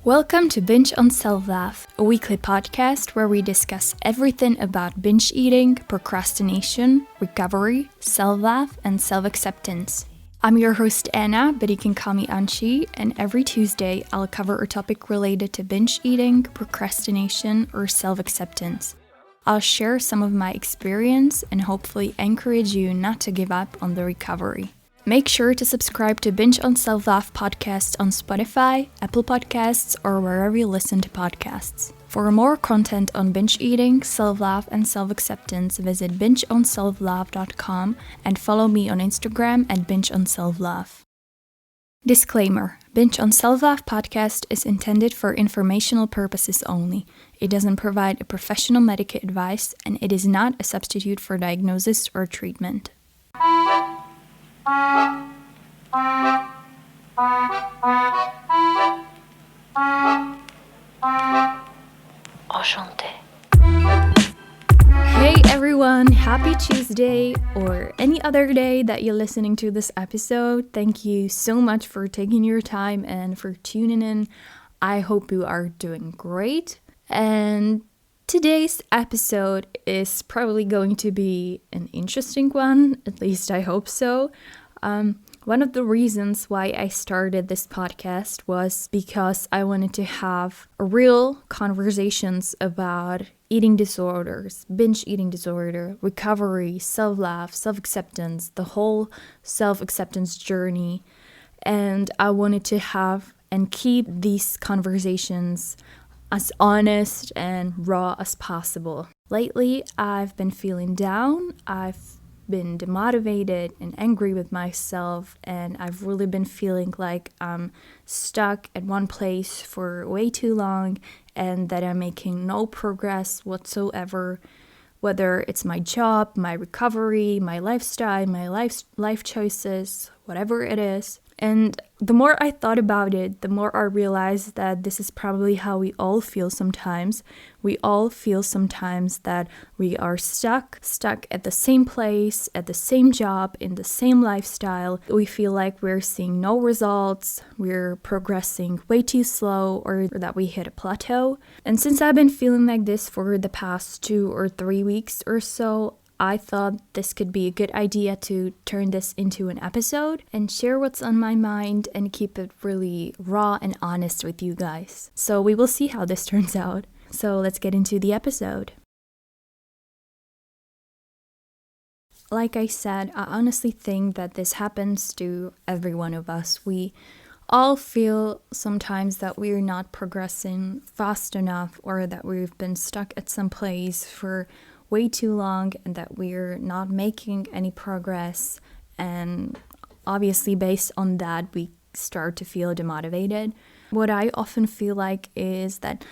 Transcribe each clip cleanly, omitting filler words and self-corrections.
Welcome to Binge on Self-Love, a weekly podcast where we discuss everything about binge eating, procrastination, recovery, self-love, and self-acceptance. I'm your host Anna, but you can call me Anci, and every Tuesday I'll cover a topic related to binge eating, procrastination, or self-acceptance. I'll share some of my experience and hopefully encourage you not to give up on the recovery. Make sure to subscribe to Binge on Self-Love podcast on Spotify, Apple Podcasts, or wherever you listen to podcasts. For more content on binge eating, self-love, and self-acceptance, visit bingeonselflove.com and follow me on Instagram at bingeonselflove. Disclaimer: Binge on Self-Love podcast is intended for informational purposes only. It doesn't provide a professional medical advice, and it is not a substitute for diagnosis or treatment. Enchanté. Hey everyone, happy Tuesday or any other day that you're listening to this episode. Thank you so much for taking your time and for tuning in. I hope you are doing great. And today's episode is probably going to be an interesting one, at least I hope so. One of the reasons why I started this podcast was because I wanted to have real conversations about eating disorders, binge eating disorder, recovery, self-love, self-acceptance, the whole self-acceptance journey. And I wanted to have and keep these conversations as honest and raw as possible. Lately, I've been feeling down. I've been demotivated and angry with myself, and I've really been feeling like I'm stuck at one place for way too long and that I'm making no progress whatsoever, whether it's my job, my recovery, my lifestyle, my life choices, whatever it is. And the more I thought about it, the more I realized that this is probably how we all feel sometimes. We all feel sometimes that we are stuck at the same place, at the same job, in the same lifestyle. We feel like we're seeing no results, we're progressing way too slow, or that we hit a plateau. And since I've been feeling like this for the past 2 or 3 weeks or so, I thought this could be a good idea to turn this into an episode and share what's on my mind and keep it really raw and honest with you guys. So we will see how this turns out. So let's get into the episode. Like I said, I honestly think that this happens to every one of us. We all feel sometimes that we're not progressing fast enough, or that we've been stuck at some place for way too long and that we're not making any progress, and obviously based on that we start to feel demotivated. What I often feel like is that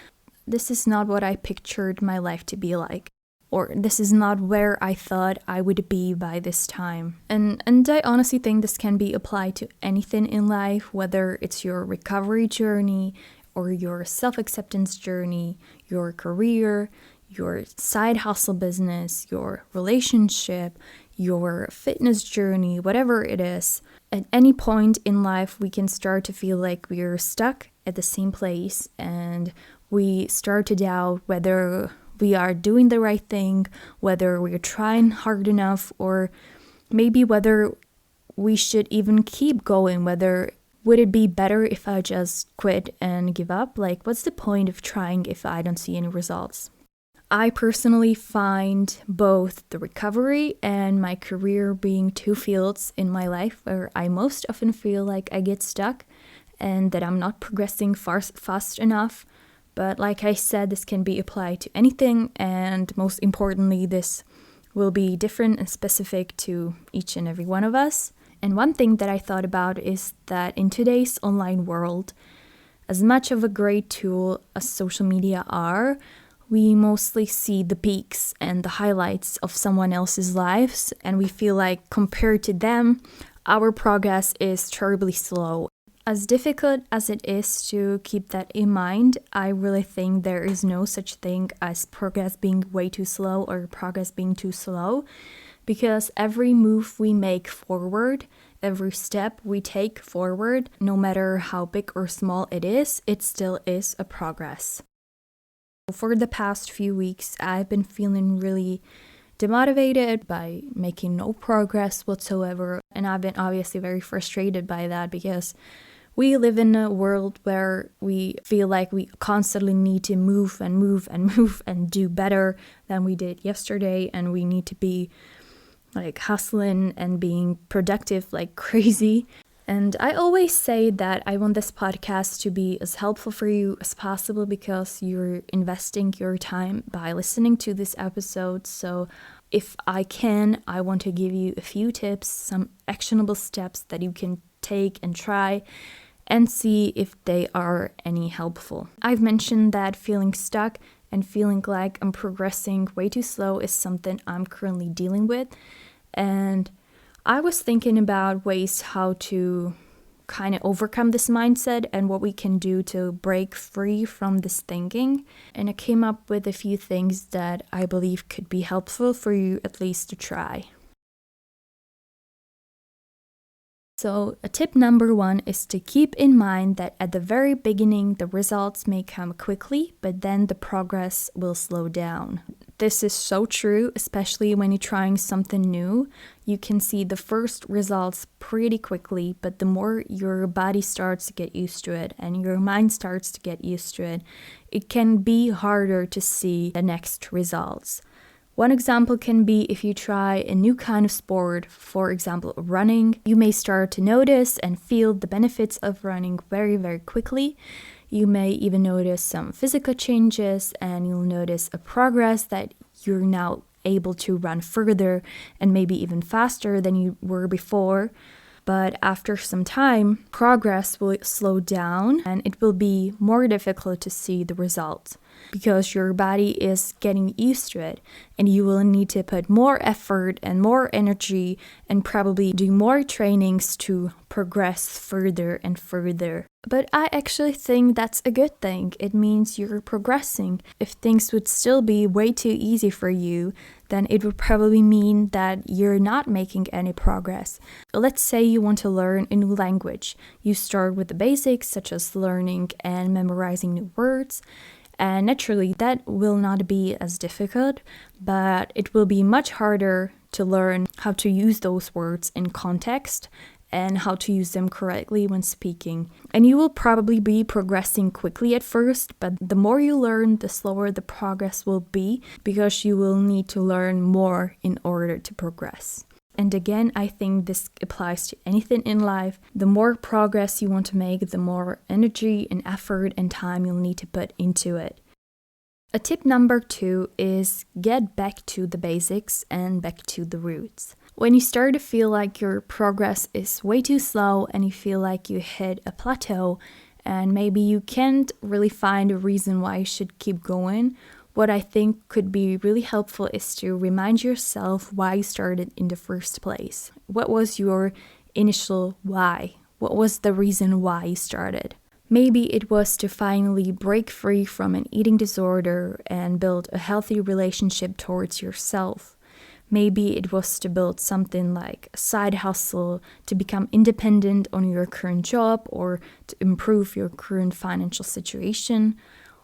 this is not what I pictured my life to be like, or this is not where I thought I would be by this time. And I honestly think this can be applied to anything in life, whether it's your recovery journey or your self-acceptance journey, your career, your side hustle business, your relationship, your fitness journey, whatever it is. At any point in life, we can start to feel like we're stuck at the same place, and we start to doubt whether we are doing the right thing, whether we're trying hard enough, or maybe whether we should even keep going, whether would it be better if I just quit and give up? Like, what's the point of trying if I don't see any results? I personally find both the recovery and my career being two fields in my life where I most often feel like I get stuck and that I'm not progressing fast enough. But like I said, this can be applied to anything, and most importantly, this will be different and specific to each and every one of us. And one thing that I thought about is that in today's online world, as much of a great tool as social media are, we mostly see the peaks and the highlights of someone else's lives, and we feel like compared to them, our progress is terribly slow. As difficult as it is to keep that in mind, I really think there is no such thing as progress being way too slow or progress being too slow, because every move we make forward, every step we take forward, no matter how big or small it is, it still is a progress. For the past few weeks, I've been feeling really demotivated by making no progress whatsoever, and I've been obviously very frustrated by that because we live in a world where we feel like we constantly need to move and move and move and do better than we did yesterday, and we need to be like hustling and being productive like crazy. And I always say that I want this podcast to be as helpful for you as possible because you're investing your time by listening to this episode. So if I can, I want to give you a few tips, some actionable steps that you can take and try and see if they are any helpful. I've mentioned that feeling stuck and feeling like I'm progressing way too slow is something I'm currently dealing with. And I was thinking about ways how to kind of overcome this mindset and what we can do to break free from this thinking. And I came up with a few things that I believe could be helpful for you at least to try. So, tip number 1 is to keep in mind that at the very beginning, the results may come quickly, but then the progress will slow down. This is so true, especially when you're trying something new. You can see the first results pretty quickly, but the more your body starts to get used to it and your mind starts to get used to it, it can be harder to see the next results. One example can be if you try a new kind of sport, for example, running. You may start to notice and feel the benefits of running very, very quickly. You may even notice some physical changes, and you'll notice a progress that you're now able to run further and maybe even faster than you were before. But after some time, progress will slow down and it will be more difficult to see the results because your body is getting used to it, and you will need to put more effort and more energy and probably do more trainings to progress further and further. But I actually think that's a good thing. It means you're progressing. If things would still be way too easy for you, then it would probably mean that you're not making any progress. Let's say you want to learn a new language. You start with the basics, such as learning and memorizing new words. And naturally, that will not be as difficult, but it will be much harder to learn how to use those words in context and how to use them correctly when speaking. And you will probably be progressing quickly at first, but the more you learn, the slower the progress will be because you will need to learn more in order to progress. And again, I think this applies to anything in life. The more progress you want to make, the more energy and effort and time you'll need to put into it. A tip number 2 is get back to the basics and back to the roots. When you start to feel like your progress is way too slow and you feel like you hit a plateau and maybe you can't really find a reason why you should keep going, what I think could be really helpful is to remind yourself why you started in the first place. What was your initial why? What was the reason why you started? Maybe it was to finally break free from an eating disorder and build a healthy relationship towards yourself. Maybe it was to build something like a side hustle, to become independent on your current job, or to improve your current financial situation.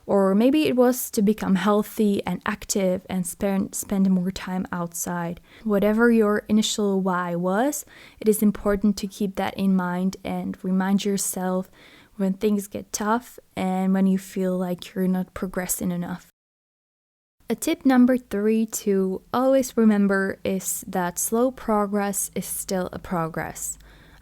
Or maybe it was to become healthy and active and spend more time outside. Whatever your initial why was, it is important to keep that in mind and remind yourself when things get tough and when you feel like you're not progressing enough. A tip number 3 to always remember is that slow progress is still a progress.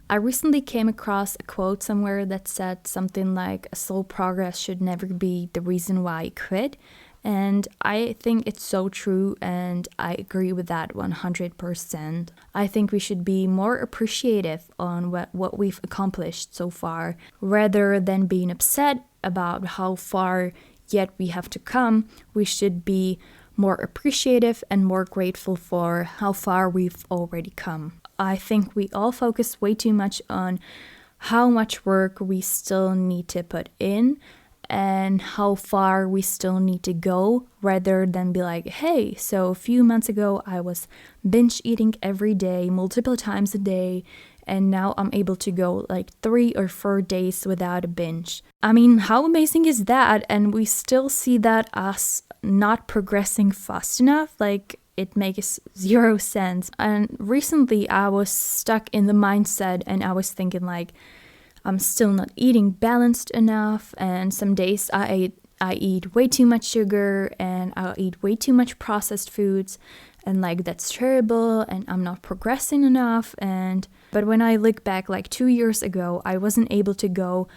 I recently came across a quote somewhere that said something like slow progress should never be the reason why you quit. And I think it's so true, and I agree with that 100%. I think we should be more appreciative on what we've accomplished so far, rather than being upset about how far yet we have to come. We should be more appreciative and more grateful for how far we've already come. I think we all focus way too much on how much work we still need to put in and how far we still need to go, rather than be like, hey, so a few months ago I was binge eating every day, multiple times a day, and now I'm able to go like 3 or 4 days without a binge. I mean, how amazing is that? And we still see that as not progressing fast enough. Like, it makes zero sense. And recently I was stuck in the mindset and I was thinking like, I'm still not eating balanced enough, and some days I eat way too much sugar and I'll eat way too much processed foods, and like that's terrible and I'm not progressing enough. But when I look back like 2 years ago, I wasn't able to go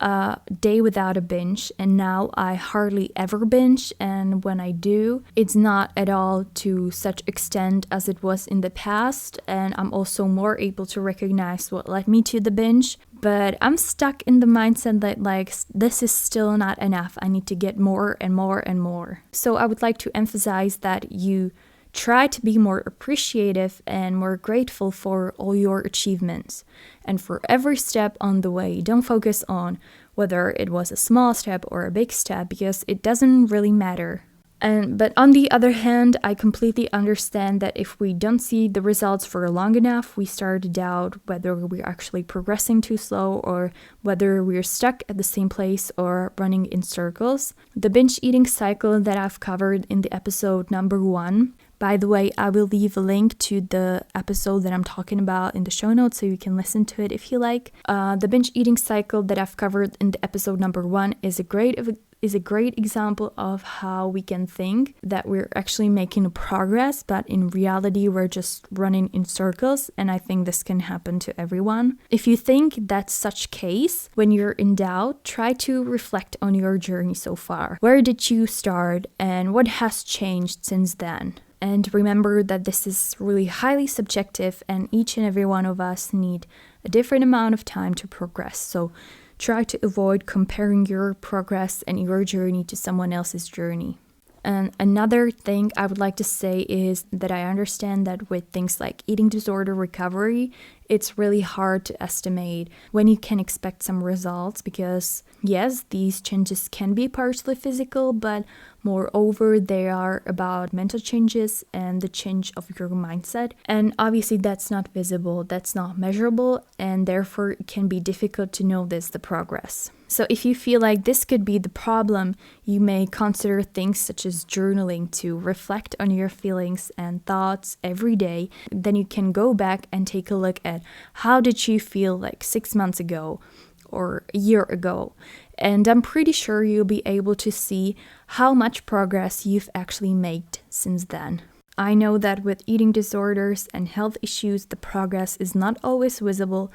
a day without a binge, and now I hardly ever binge, and when I do, it's not at all to such extent as it was in the past, and I'm also more able to recognize what led me to the binge. But I'm stuck in the mindset that like this is still not enough. I need to get more and more and more. So I would like to emphasize that you try to be more appreciative and more grateful for all your achievements and for every step on the way. Don't focus on whether it was a small step or a big step, because it doesn't really matter. But on the other hand, I completely understand that if we don't see the results for long enough, we start to doubt whether we're actually progressing too slow or whether we're stuck at the same place or running in circles. The binge eating cycle that I've covered in the episode number 1. By the way, I will leave a link to the episode that I'm talking about in the show notes so you can listen to it if you like. The binge eating cycle that I've covered in the episode number 1 is a great example of how we can think that we're actually making a progress, but in reality we're just running in circles, and I think this can happen to everyone. If you think that's such case, when you're in doubt, try to reflect on your journey so far. Where did you start and what has changed since then? And remember that this is really highly subjective, and each and every one of us need a different amount of time to progress. So try to avoid comparing your progress and your journey to someone else's journey. And another thing I would like to say is that I understand that with things like eating disorder recovery, it's really hard to estimate when you can expect some results, because yes, these changes can be partially physical, but moreover, they are about mental changes and the change of your mindset. And obviously that's not visible, that's not measurable, and therefore it can be difficult to notice the progress. So if you feel like this could be the problem, you may consider things such as journaling to reflect on your feelings and thoughts every day. Then you can go back and take a look at how did you feel like 6 months ago or a year ago. And I'm pretty sure you'll be able to see how much progress you've actually made since then. I know that with eating disorders and health issues, the progress is not always visible,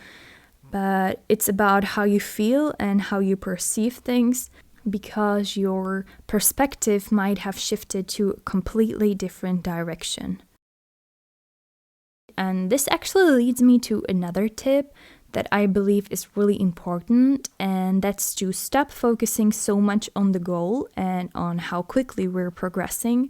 but it's about how you feel and how you perceive things, because your perspective might have shifted to a completely different direction. And this actually leads me to another tip that I believe is really important, and that's to stop focusing so much on the goal and on how quickly we're progressing,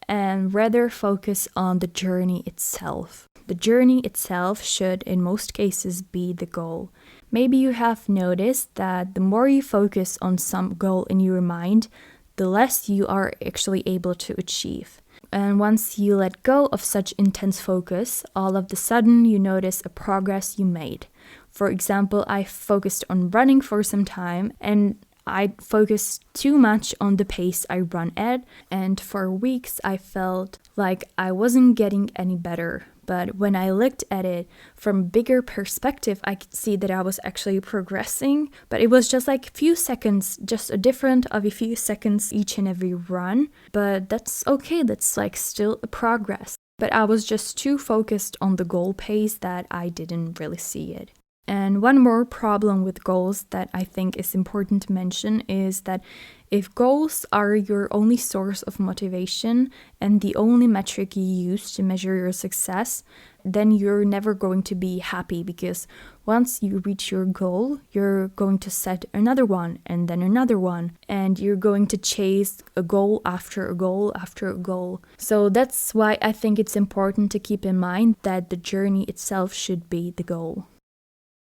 and rather focus on the journey itself. The journey itself should, in most cases, be the goal. Maybe you have noticed that the more you focus on some goal in your mind, the less you are actually able to achieve. And once you let go of such intense focus, all of a sudden you notice a progress you made. For example, I focused on running for some time, and I focused too much on the pace I run at, and for weeks I felt like I wasn't getting any better. But when I looked at it from a bigger perspective, I could see that I was actually progressing. But it was just like a few seconds, just a difference of a few seconds each and every run. But that's okay, that's like still a progress. But I was just too focused on the goal pace that I didn't really see it. And one more problem with goals that I think is important to mention is that if goals are your only source of motivation and the only metric you use to measure your success, then you're never going to be happy, because once you reach your goal, you're going to set another one and then another one, and you're going to chase a goal after a goal after a goal. So that's why I think it's important to keep in mind that the journey itself should be the goal.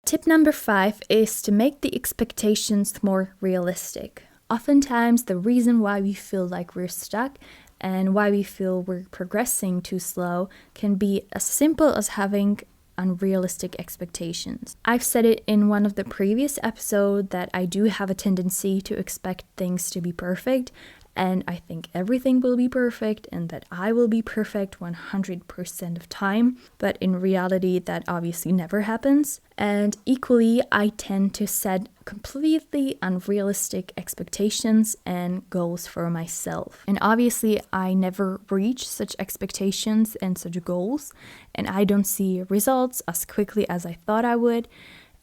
Tip number 5 is to make the expectations more realistic. Oftentimes, the reason why we feel like we're stuck and why we feel we're progressing too slow can be as simple as having unrealistic expectations. I've said it in one of the previous episodes that I do have a tendency to expect things to be perfect, and I think everything will be perfect and that I will be perfect 100% of time, but in reality that obviously never happens. And equally, I tend to set completely unrealistic expectations and goals for myself. And obviously, I never reach such expectations and such goals, and I don't see results as quickly as I thought I would.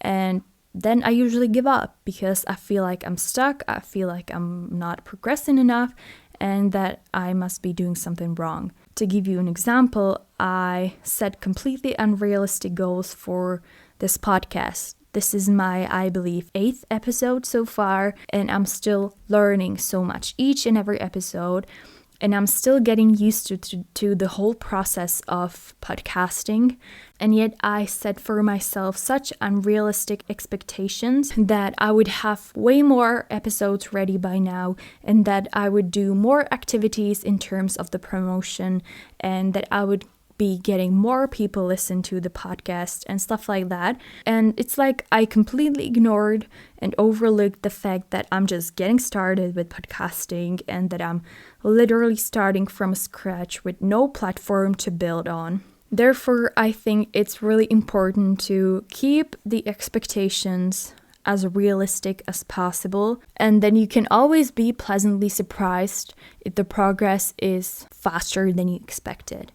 And then I usually give up because I feel like I'm stuck, I feel like I'm not progressing enough, and that I must be doing something wrong. To give you an example, I set completely unrealistic goals for this podcast. This is my, I believe, 8th episode so far, and I'm still learning so much each and every episode. And I'm still getting used to the whole process of podcasting. And yet I set for myself such unrealistic expectations that I would have way more episodes ready by now, and that I would do more activities in terms of the promotion, and that I would be getting more people listen to the podcast and stuff like that. And it's like I completely ignored and overlooked the fact that I'm just getting started with podcasting and that I'm literally starting from scratch with no platform to build on. Therefore, I think it's really important to keep the expectations as realistic as possible, and then you can always be pleasantly surprised if the progress is faster than you expected.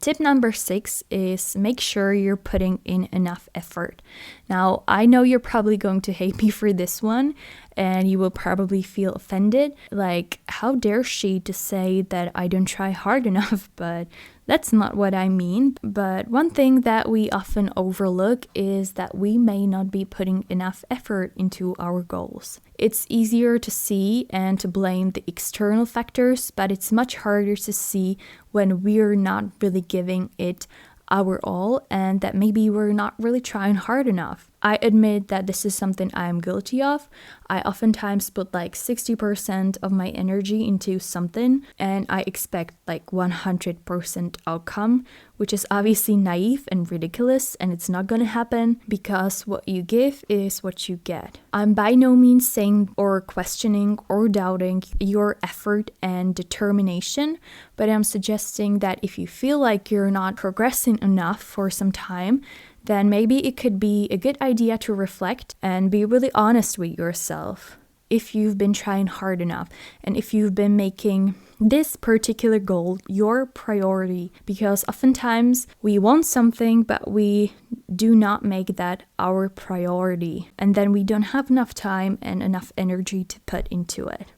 Tip number 6 is make sure you're putting in enough effort. Now, I know you're probably going to hate me for this one, and you will probably feel offended. Like, how dare she to say that I don't try hard enough? But that's not what I mean. But one thing that we often overlook is that we may not be putting enough effort into our goals. It's easier to see and to blame the external factors, but it's much harder to see when we're not really giving it our all and that maybe we're not really trying hard enough. I admit that this is something I am guilty of. I oftentimes put like 60% of my energy into something and I expect like 100% outcome, which is obviously naive and ridiculous, and it's not gonna happen because what you give is what you get. I'm by no means saying or questioning or doubting your effort and determination, but I'm suggesting that if you feel like you're not progressing enough for some time, then maybe it could be a good idea to reflect and be really honest with yourself. If you've been trying hard enough and if you've been making this particular goal your priority, because oftentimes we want something but we do not make that our priority, and then we don't have enough time and enough energy to put into it.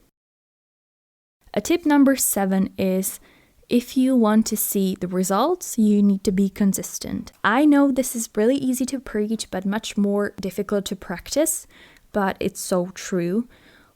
Tip number 7 is if you want to see the results, you need to be consistent. I know this is really easy to preach, but much more difficult to practice, but it's so true.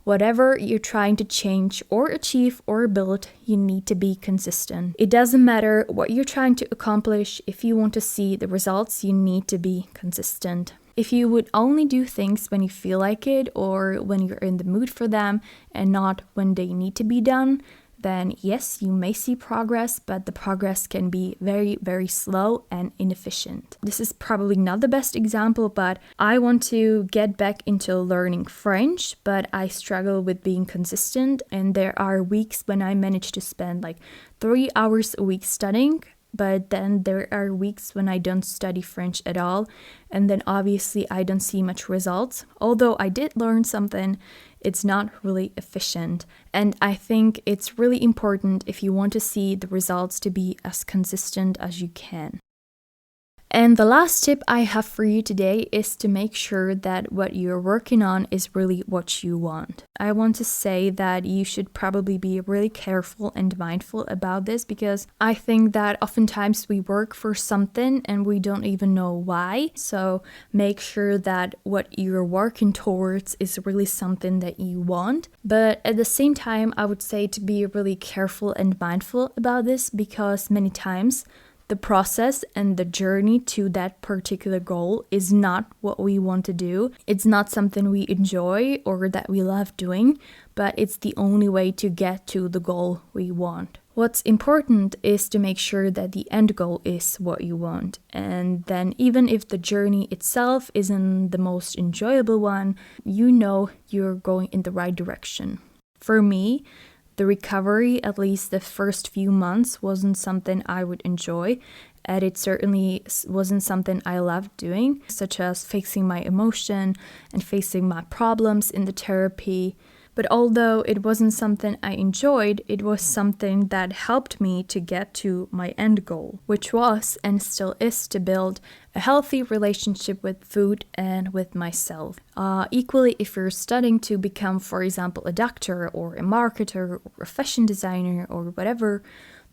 Whatever you're trying to change or achieve or build, you need to be consistent. It doesn't matter what you're trying to accomplish. If you want to see the results, you need to be consistent. If you would only do things when you feel like it or when you're in the mood for them and not when they need to be done, then yes, you may see progress, but the progress can be very, very slow and inefficient. This is probably not the best example, but I want to get back into learning French, but I struggle with being consistent, and there are weeks when I manage to spend like 3 hours a week studying, but then there are weeks when I don't study French at all, and then obviously I don't see much results. Although I did learn something, it's not really efficient. And I think it's really important if you want to see the results to be as consistent as you can. And the last tip I have for you today is to make sure that what you're working on is really what you want. I want to say that you should probably be really careful and mindful about this, because I think that oftentimes we work for something and we don't even know why. So make sure that what you're working towards is really something that you want. But at the same time, I would say to be really careful and mindful about this, because many times the process and the journey to that particular goal is not what we want to do. It's not something we enjoy or that we love doing, but it's the only way to get to the goal we want. What's important is to make sure that the end goal is what you want. And then even if the journey itself isn't the most enjoyable one, you know you're going in the right direction. For me, the recovery, at least the first few months, wasn't something I would enjoy. And it certainly wasn't something I loved doing, such as facing my emotion and facing my problems in the therapy. But although it wasn't something I enjoyed, it was something that helped me to get to my end goal, which was and still is to build a healthy relationship with food and with myself. Equally, if you're studying to become, for example, a doctor or a marketer or a fashion designer or whatever,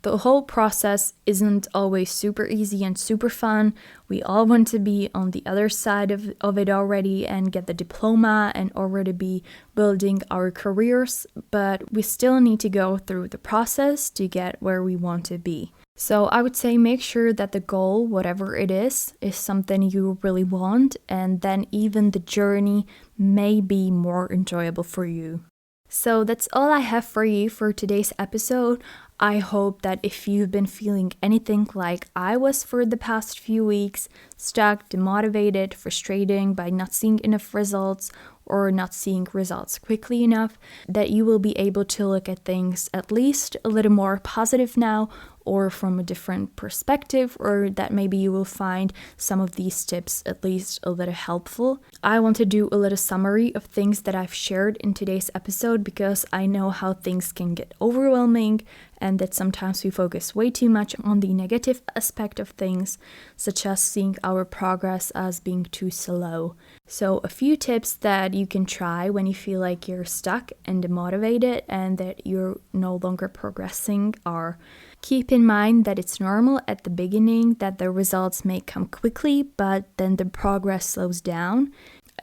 the whole process isn't always super easy and super fun. We all want to be on the other side of it already and get the diploma and already be building our careers, but we still need to go through the process to get where we want to be. So I would say make sure that the goal, whatever it is something you really want, and then even the journey may be more enjoyable for you. So that's all I have for you for today's episode. I hope that if you've been feeling anything like I was for the past few weeks, stuck, demotivated, frustrating by not seeing enough results or not seeing results quickly enough, that you will be able to look at things at least a little more positive now or from a different perspective, or that maybe you will find some of these tips at least a little helpful. I want to do a little summary of things that I've shared in today's episode because I know how things can get overwhelming and that sometimes we focus way too much on the negative aspect of things, such as seeing our progress as being too slow. So a few tips that you can try when you feel like you're stuck and demotivated and that you're no longer progressing are: keep in mind that it's normal at the beginning that the results may come quickly, but then the progress slows down.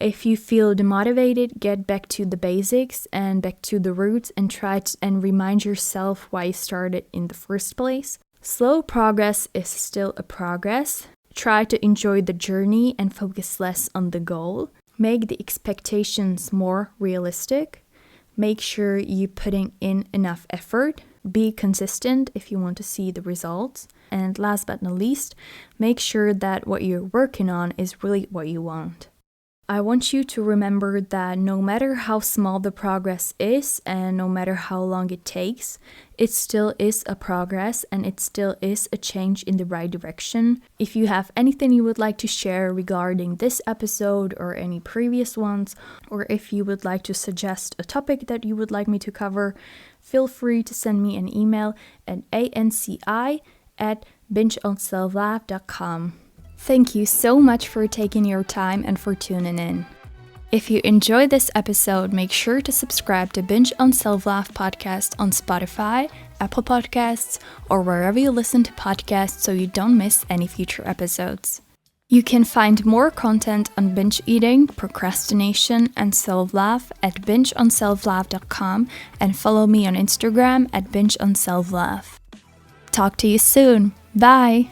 If you feel demotivated, get back to the basics and back to the roots and try and remind yourself why you started in the first place. Slow progress is still a progress. Try to enjoy the journey and focus less on the goal. Make the expectations more realistic. Make sure you're putting in enough effort. Be consistent if you want to see the results. And last but not least, make sure that what you're working on is really what you want. I want you to remember that no matter how small the progress is and no matter how long it takes, it still is a progress and it still is a change in the right direction. If you have anything you would like to share regarding this episode or any previous ones, or if you would like to suggest a topic that you would like me to cover, feel free to send me an email at anci@bingeonselflove.com. Thank you so much for taking your time and for tuning in. If you enjoyed this episode, make sure to subscribe to Binge on Self-Love podcast on Spotify, Apple Podcasts, or wherever you listen to podcasts so you don't miss any future episodes. You can find more content on binge eating, procrastination, and self-love at bingeonselflove.com and follow me on Instagram at bingeonselflove. Talk to you soon. Bye!